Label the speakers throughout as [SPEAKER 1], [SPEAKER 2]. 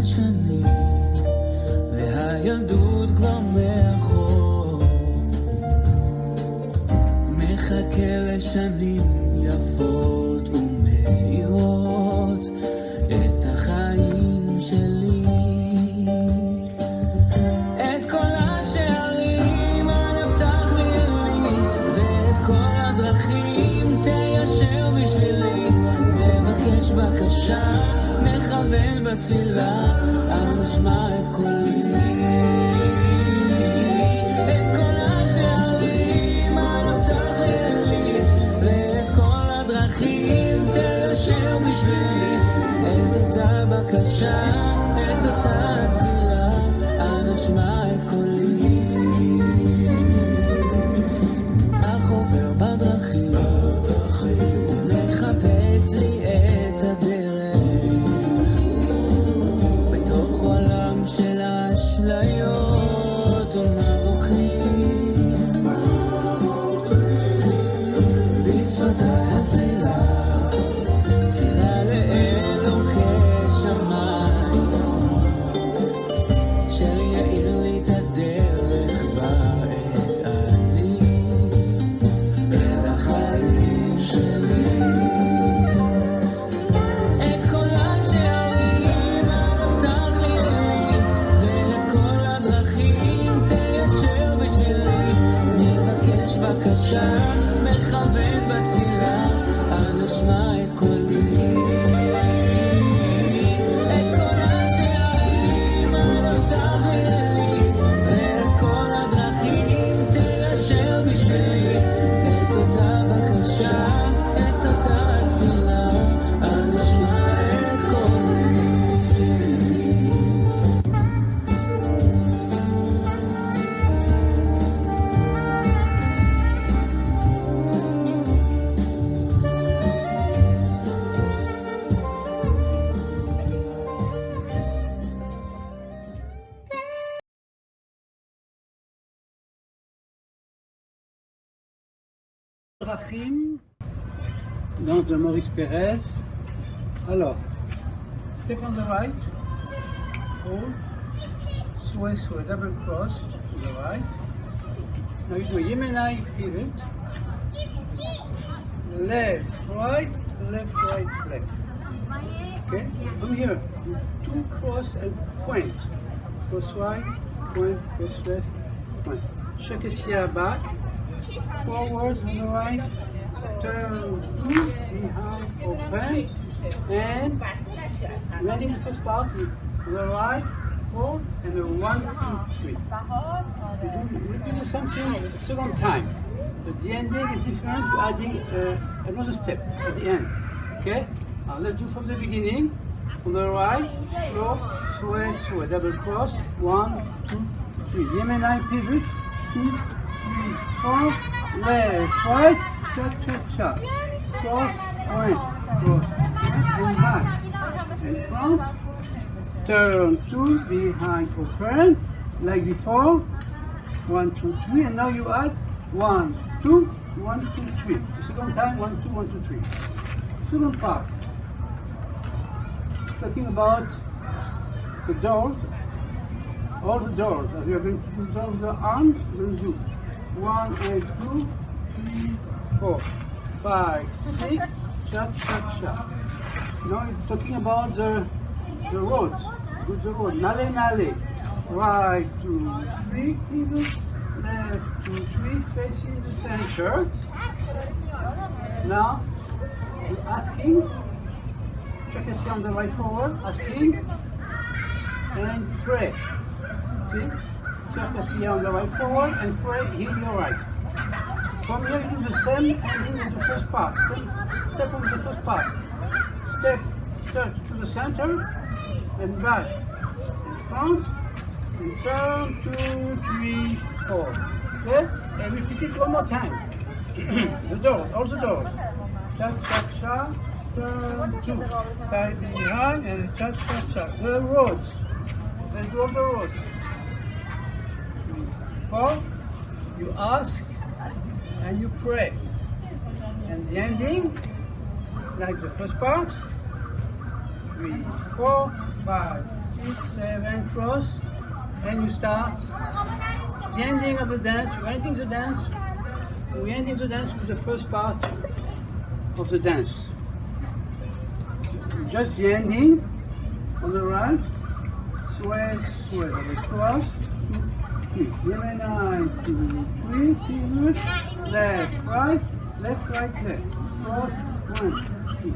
[SPEAKER 1] השנים והילדות כבר מאחור, מחכה לשנים יפות ומאירות את החיים שלי, את כל השערים אנא פתח לי ואת כל הדרכים תיישר בשבילי, מבקש בקשה מכוון בתפילה, אנא שמע את קולי, את כל השערים אנא פתח לי ואת כל הדרכים תיישר בשבילי, את אותה בקשה, את אותה תפילה, אנא שמע את קולי. אך עובר בדרכים ומחפש לי את הדרך בתוך עולם של האשליות ומבוכים, בשפתיי התפילה, תפילה לאלוקי שמיים, שיאיר לי את הדרך בארץ עלי אל החיים שלי, את כל השערים אנא פתח לי ואת כל הדרכים תיישר בשבילי, מבקש בקשה מכוון בתפילה, אנא שמע את קולי, את כל השערים אנא פתח לי ואת כל הדרכים תיישר בשבילי, את אותה בקשה, את אותה תפילה, אנא שמע את קולי.
[SPEAKER 2] דרכים, donc de Maurice Perez. Alors, step on the right, hold, sway, sway, double cross to the right. Now you do a Yemenite pivot, left, right, left, left. Okay, from here, two cross and point. Cross right, point, cross left, point. Chaque essier back. Forward on the right, turn two, behind, open, and landing the first part with the right, four, and a 1, 2, 3. We do the same thing second time, but the ending is different. We're adding another step at the end. Okay? Now let's do from the beginning. On the right, slow, sway, sway, double cross, 1, 2, 3. Yemenite pivot, 2, 3, 4, left, right, cha cha cha, cross, point, cross, and back, and front, turn two, behind, open, like before, 1, 2, 3, and now you add 1, 2, 1, 2, 3. The second time, 1, 2, 1, 2, 3. Second part, talking about the doors, all the doors, as we are going to do down the arms, we're going to do 1, 2, 3, 4, 5, 6, cha cha cha. Now it's talking about the roads. Good, the road. Nale nale. Right 2, 3, pivot. Left 2, 3, facing the center. Now he's asking. Check and see on the right forward. Asking and pray. See? Check and see on the right forward and pray here your right. From here you do the same ending with the first part. Step on the first part. Step to the center and back and front and turn 2, 3, 4. Okay? And repeat it one more time. The doors, all the doors. Cha cha cha. Turn 2. Side behind and cha cha cha. The roads. Let's do all the roads. 3, 4. You ask and you pray. And the ending, like the first part, 3, 4, 5, 6, 7, cross, and you start. The ending of the dance, you're ending the dance. We're ending the dance with the first part of the dance. Just the ending on the right. Sway, sway. Cross. 2, 3. 9, 2, 3. Pivot. Left, right, left. Cross. 1, 2,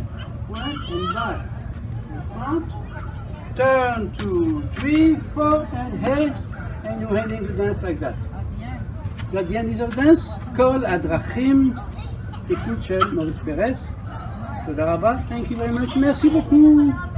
[SPEAKER 2] 1, and back. Front. Turn, 2, 3, 4, and head. And you're ending the dance like that. That's the end of the dance. כל הדרכים, ריקוד של מוריס פרז. תודה רבה. Thank you very much. Merci beaucoup.